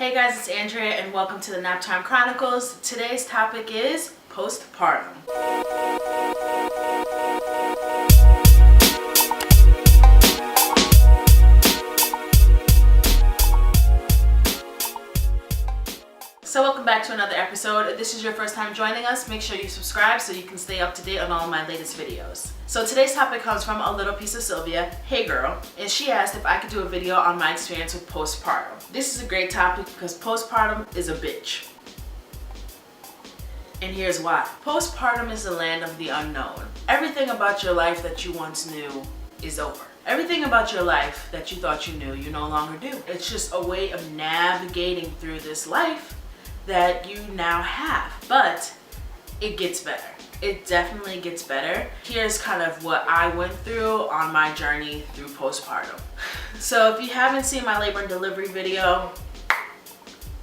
Hey guys, it's Andrea and welcome to the Naptime Chronicles. Today's topic is postpartum. So welcome back to another episode. If this is your first time joining us, make sure you subscribe so you can stay up to date on all of my latest videos. So today's topic comes from a little piece of Sylvia, hey girl, and she asked if I could do a video on my experience with postpartum. This is a great topic because postpartum is a bitch. And here's why. Postpartum is the land of the unknown. Everything about your life that you once knew is over. Everything about your life that you thought you knew, you no longer do. It's just a way of navigating through this life that you now have, but it gets better. It definitely gets better. Here's kind of what I went through on my journey through postpartum. So if you haven't seen my labor and delivery video,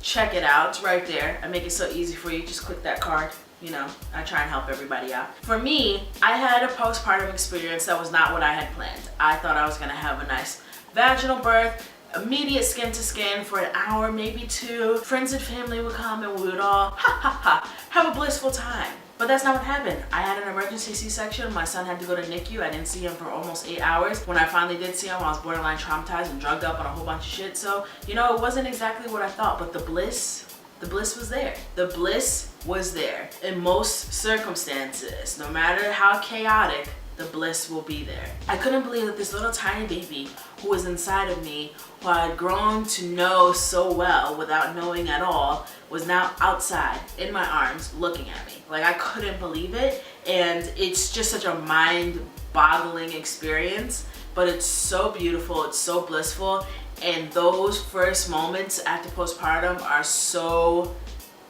check it out. It's right there. I make it so easy for you. Just click that card. You know, I try and help everybody out. For me, I had a postpartum experience that was not what I had planned. I thought I was gonna have a nice vaginal birth, immediate skin to skin for an hour, maybe two. Friends and family would come and we would all have a blissful time. But that's not what happened. I had an emergency C-section. My son had to go to NICU. I didn't see him for almost 8 hours. When I finally did see him, I was borderline traumatized and drugged up on a whole bunch of shit. So, you know, it wasn't exactly what I thought, but the bliss was there. The bliss was there. In most circumstances, no matter how chaotic, the bliss will be there. I couldn't believe that this little tiny baby who was inside of me, who I had grown to know so well without knowing at all, was now outside in my arms looking at me. Like, I couldn't believe it, and it's just such a mind-boggling experience, but it's so beautiful, it's so blissful, and those first moments after postpartum are so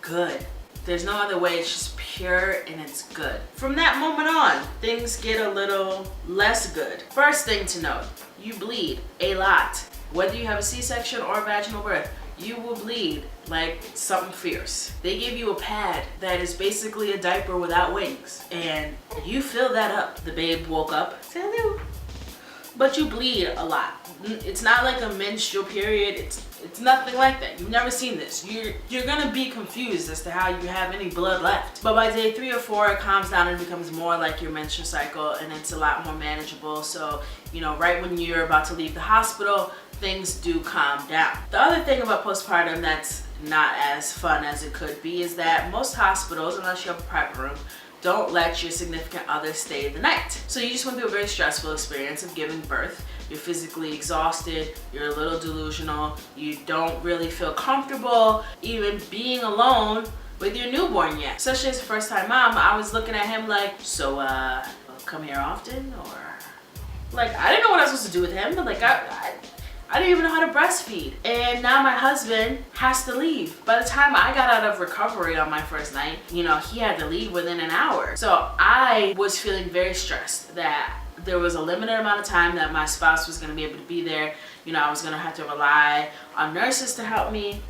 good. There's no other way, it's just pure and it's good. From that moment on, things get a little less good. First thing to note, you bleed a lot. Whether you have a C-section or a vaginal birth, you will bleed like something fierce. They give you a pad that is basically a diaper without wings, and you fill that up. The babe woke up, say hello. But you bleed a lot. It's not like a menstrual period. It's nothing like that. You've never seen this. You're gonna be confused as to how you have any blood left. But by day 3 or 4, it calms down and becomes more like your menstrual cycle, and it's a lot more manageable. So, you know, right when you're about to leave the hospital, things do calm down. The other thing about postpartum that's not as fun as it could be is that most hospitals, unless you have a private room, don't let your significant other stay the night. So you just went through a very stressful experience of giving birth. You're physically exhausted, you're a little delusional, you don't really feel comfortable even being alone with your newborn yet. Especially as a first time mom, I was looking at him like, so come here often? Or like, I didn't know what I was supposed to do with him, but like I didn't even know how to breastfeed. And now my husband has to leave. By the time I got out of recovery on my first night, you know, he had to leave within an hour. So I was feeling very stressed that there was a limited amount of time that my spouse was gonna be able to be there. You know, I was gonna have to rely on nurses to help me.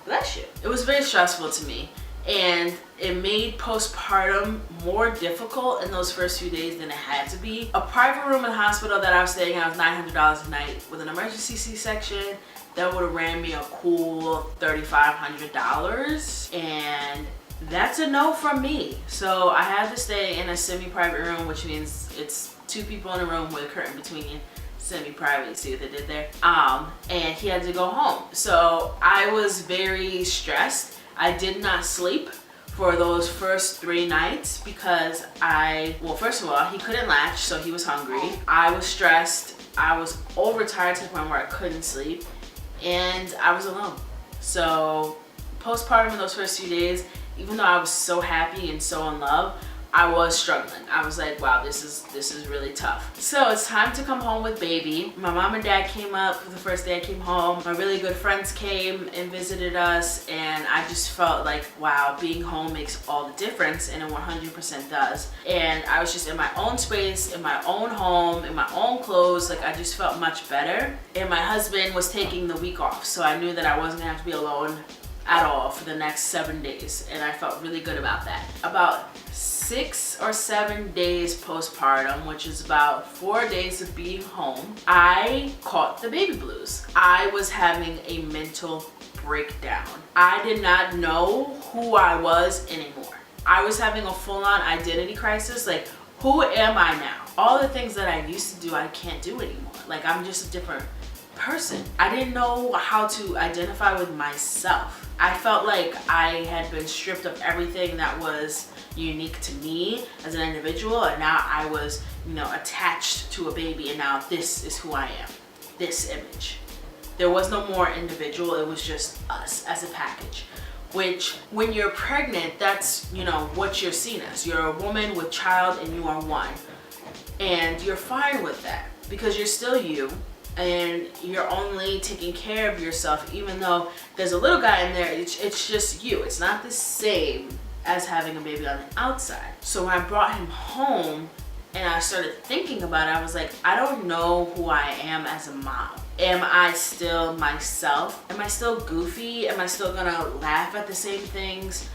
Bless you. It was very stressful to me. And it made postpartum more difficult in those first few days than it had to be. A private room in the hospital that I was staying at was $900 a night. With an emergency C-section, that would have ran me a cool $3,500. And that's a no from me. So I had to stay in a semi-private room, which means it's 2 people in a room with a curtain between you. Semi-private, see what they did there? And he had to go home. So I was very stressed. I did not sleep for those first 3 nights because well, first of all, he couldn't latch, so he was hungry. I was stressed. I was overtired to the point where I couldn't sleep, and I was alone. So postpartum in those first few days, even though I was so happy and so in love, I was struggling. I was like, wow, this is really tough. So it's time to come home with baby. My mom and dad came up for the first day I came home. My really good friends came and visited us, and I just felt like, wow, being home makes all the difference, and it 100% does. And I was just in my own space, in my own home, in my own clothes. Like, I just felt much better. And my husband was taking the week off, so I knew that I wasn't gonna have to be alone at all for the next 7 days, and I felt really good about that. About 6 or 7 days postpartum, which is about 4 days of being home, I caught the baby blues. I was having a mental breakdown. I did not know who I was anymore. I was having a full-on identity crisis. Like, who am I now? All the things that I used to do, I can't do anymore. Like, I'm just a different person. I didn't know how to identify with myself. I felt like I had been stripped of everything that was unique to me as an individual, and now I was, attached to a baby, and now this is who I am, this image. There was no more individual, it was just us as a package. Which, when you're pregnant, that's, what you're seen as. You're a woman with child and you are one. And you're fine with that because you're still you, and you're only taking care of yourself, even though there's a little guy in there. It's just you. It's not the same as having a baby on the outside. So when I brought him home and I started thinking about it, I was like, I don't know who I am as a mom. Am I still myself? Am I still goofy? Am I still gonna laugh at the same things?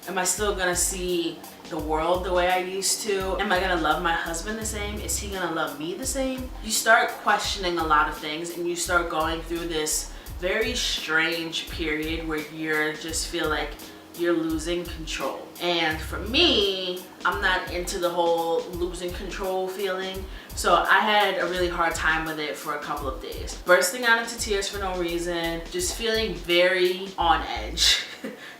Am I still gonna see the world the way I used to? Am I gonna love my husband the same? Is he gonna love me the same? You start questioning a lot of things, and you start going through this very strange period where you just feel like you're losing control. And for me, I'm not into the whole losing control feeling. So I had a really hard time with it for a couple of days. Bursting out into tears for no reason, just feeling very on edge,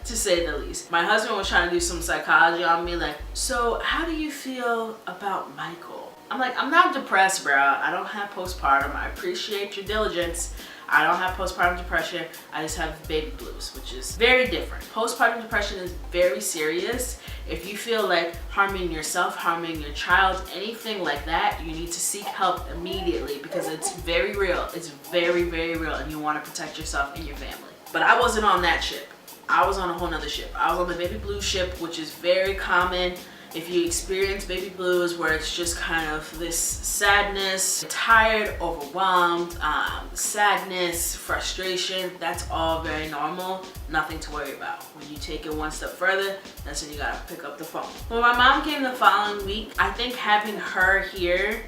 to say the least. My husband was trying to do some psychology on me, like, so how do you feel about Michael? I'm like, I'm not depressed, bro. I don't have postpartum. I appreciate your diligence. I don't have postpartum depression. I just have baby blues, which is very different. Postpartum depression is very serious. If you feel like harming yourself, harming your child, anything like that, you need to seek help immediately because it's very real. It's very, very real, and you want to protect yourself and your family. But I wasn't on that ship. I was on a whole nother ship. I was on the baby blue ship, which is very common. If you experience baby blues, where it's just kind of this sadness, tired, overwhelmed, sadness, frustration, that's all very normal, nothing to worry about. When you take it one step further, that's when you gotta pick up the phone. When my mom came the following week, I think having her here,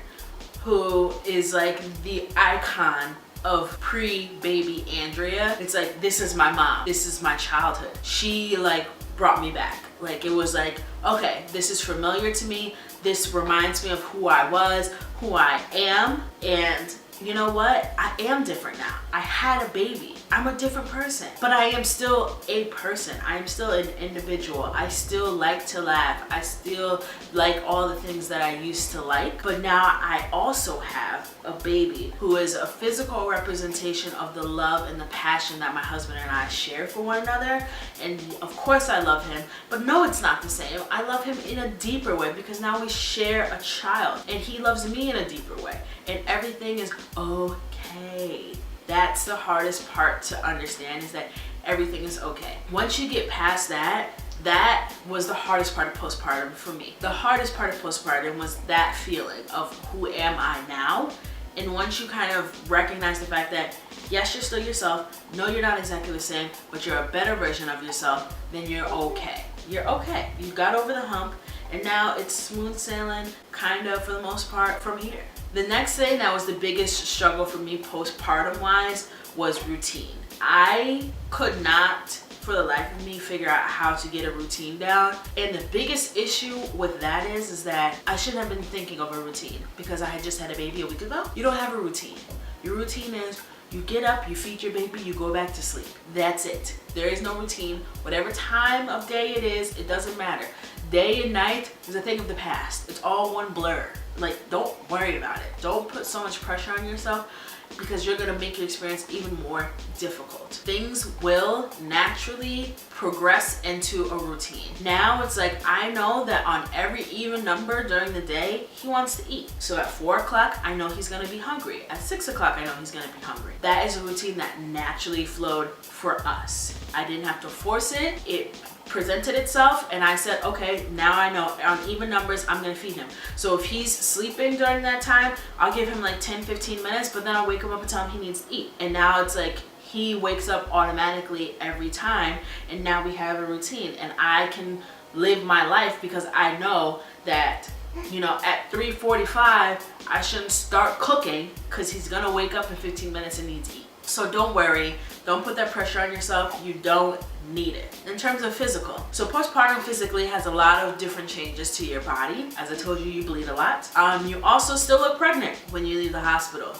who is like the icon of pre-baby Andrea, it's like, this is my mom, this is my childhood. She like brought me back. Like, it was like, okay, this is familiar to me. This reminds me of who I was, who I am. And you know what? I am different now. I had a baby. I'm a different person, but I am still a person. I am still an individual. I still like to laugh. I still like all the things that I used to like, but now I also have a baby who is a physical representation of the love and the passion that my husband and I share for one another. And of course I love him, but no, it's not the same. I love him in a deeper way because now we share a child, and he loves me in a deeper way, and everything is okay. That's the hardest part to understand, is that everything is okay. Once you get past that, that was the hardest part of postpartum for me. The hardest part of postpartum was that feeling of who am I now? And once you kind of recognize the fact that yes, you're still yourself, no, you're not exactly the same, but you're a better version of yourself, then you're okay. You're okay. You got over the hump, and now it's smooth sailing, kind of, for the most part, from here. The next thing that was the biggest struggle for me postpartum wise was routine. I could not, for the life of me, figure out how to get a routine down. And the biggest issue with that is that I shouldn't have been thinking of a routine because I had just had a baby a week ago. You don't have a routine. Your routine is you get up, you feed your baby, you go back to sleep. That's it. There is no routine. Whatever time of day it is, it doesn't matter. Day and night is a thing of the past. It's all one blur. Like, don't worry about it. Don't put so much pressure on yourself because you're gonna make your experience even more difficult. Things will naturally progress into a routine. Now it's like, I know that on every even number during the day, he wants to eat. So at 4 o'clock, I know he's gonna be hungry. At 6 o'clock, I know he's gonna be hungry. That is a routine that naturally flowed for us. I didn't have to force it. It presented itself, and I said, okay, now I know on even numbers I'm gonna feed him. So if he's sleeping during that time, I'll give him like 10-15 minutes, but then I'll wake him up and tell him he needs to eat. And now it's like he wakes up automatically every time, and now we have a routine, and I can live my life because I know that, you know, at 3:45 I shouldn't start cooking because he's gonna wake up in 15 minutes and need to eat. So don't worry, don't put that pressure on yourself. You don't need it. In terms of physical, so postpartum physically has a lot of different changes to your body. As I told you, you bleed a lot. You also still look pregnant when you leave the hospital.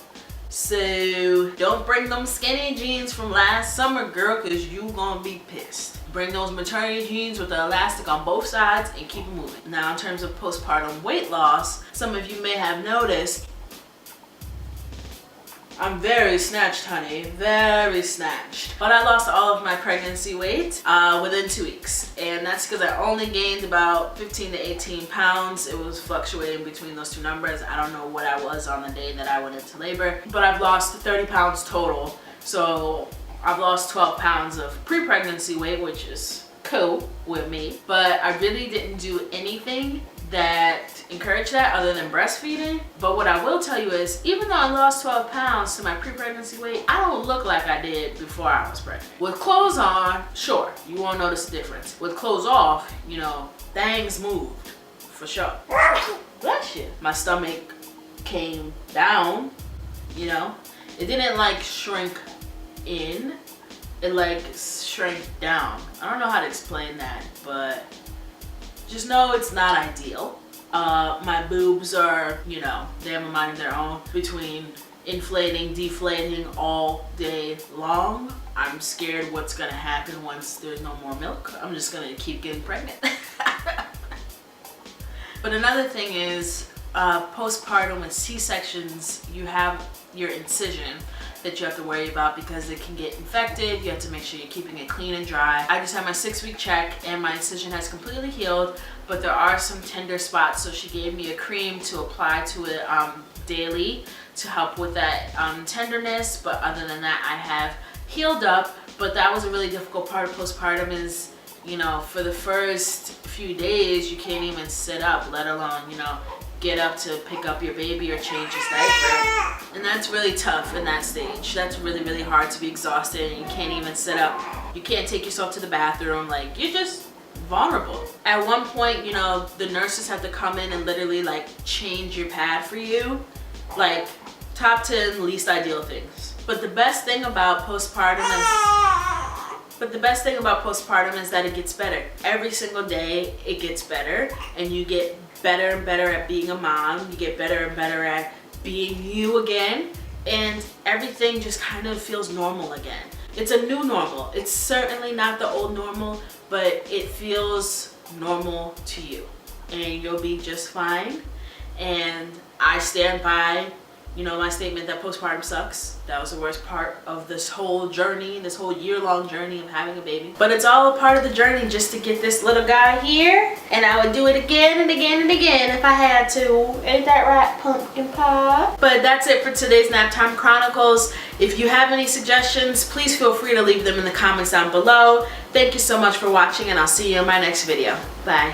So don't bring them skinny jeans from last summer, girl, because you gonna be pissed. Bring those maternity jeans with the elastic on both sides and keep it moving. Now, in terms of postpartum weight loss, some of you may have noticed I'm very snatched, honey, very snatched. But I lost all of my pregnancy weight within 2 weeks. And that's because I only gained about 15 to 18 pounds. It was fluctuating between those two numbers. I don't know what I was on the day that I went into labor, but I've lost 30 pounds total. So I've lost 12 pounds of pre-pregnancy weight, which is cool with me. But I really didn't do anything that encouraged that other than breastfeeding. But what I will tell you is, even though I lost 12 pounds to my pre-pregnancy weight, I don't look like I did before I was pregnant. With clothes on, sure, you won't notice the difference. With clothes off, you know, things moved, for sure. Bless you. My stomach came down, you know. It didn't like shrink in, it like shrank down. I don't know how to explain that, but just know it's not ideal. My boobs are, you know, they have a mind of their own between inflating, deflating all day long. I'm scared what's gonna happen once there's no more milk. I'm just gonna keep getting pregnant. But another thing is, postpartum with C-sections, you have your incision that you have to worry about because it can get infected. You have to make sure you're keeping it clean and dry. I just had my 6-week check and my incision has completely healed, but there are some tender spots. So she gave me a cream to apply to it daily to help with that tenderness. But other than that, I have healed up. But that was a really difficult part of postpartum is, you know, for the first few days, you can't even sit up, let alone, you know, get up to pick up your baby or change his diaper. And that's really tough in that stage. That's really, really hard to be exhausted and you can't even sit up. You can't take yourself to the bathroom. Like, you're just vulnerable. At one point, you know, the nurses have to come in and literally like change your pad for you. Like, top 10 least ideal things. But the best thing about postpartum is that it gets better. Every single day it gets better and you get better and better at being a mom. You get better and better at being you again, and everything just kind of feels normal again. It's a new normal. It's certainly not the old normal, but it feels normal to you, and you'll be just fine. And I stand by, you know, my statement that postpartum sucks. That was the worst part of this whole journey, this whole year-long journey of having a baby. But it's all a part of the journey just to get this little guy here. And I would do it again and again and again if I had to. Ain't that right, pumpkin pie? But that's it for today's Naptime Chronicles. If you have any suggestions, please feel free to leave them in the comments down below. Thank you so much for watching, and I'll see you in my next video. Bye.